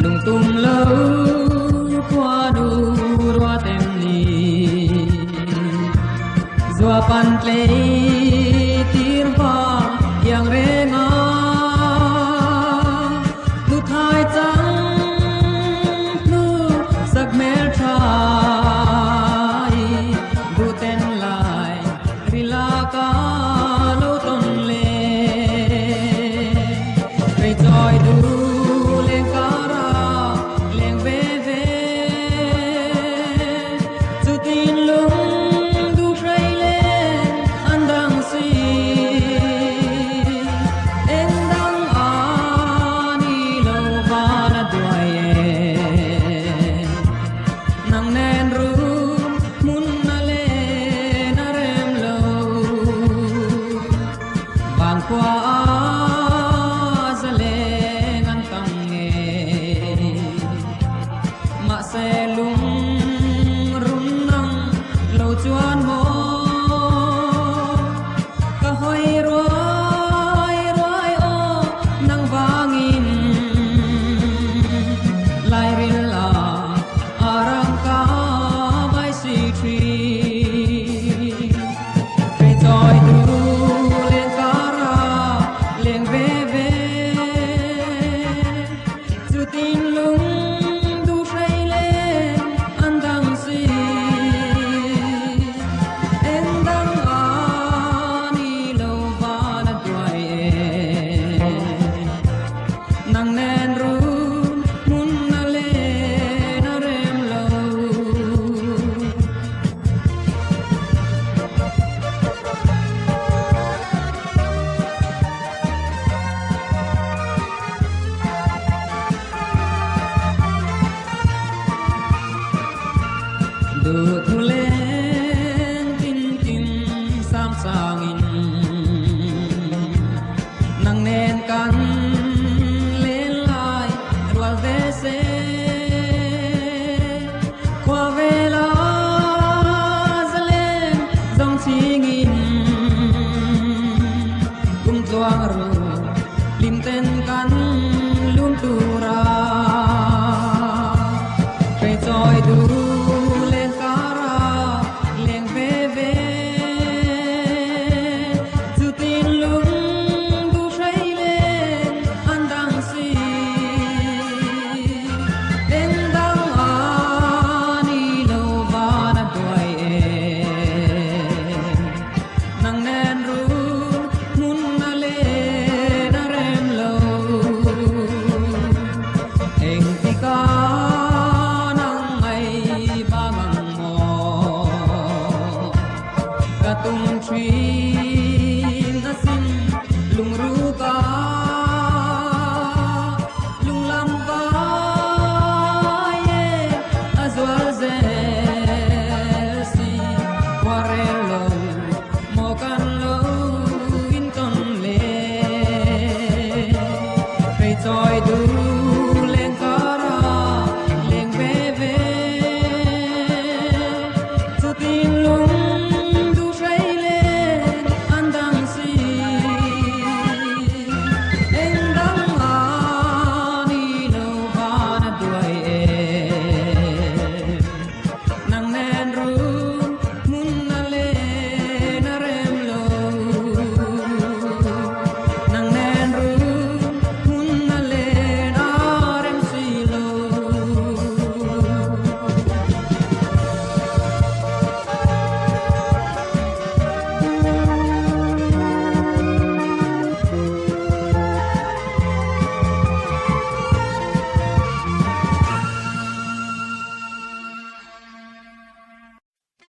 lung tung lâu qua đủ roa tem ni doa pan play tir va yang renga nu thai chang nu sak mer thai bu ten lai rila ka lo ton le re joy du qua zale ngang tang nghe mà xe lung rung nang lâu chuan mo cả hoi roi roi o nang vangin lai rin la arang ka vai si tri pe toi tu du thu le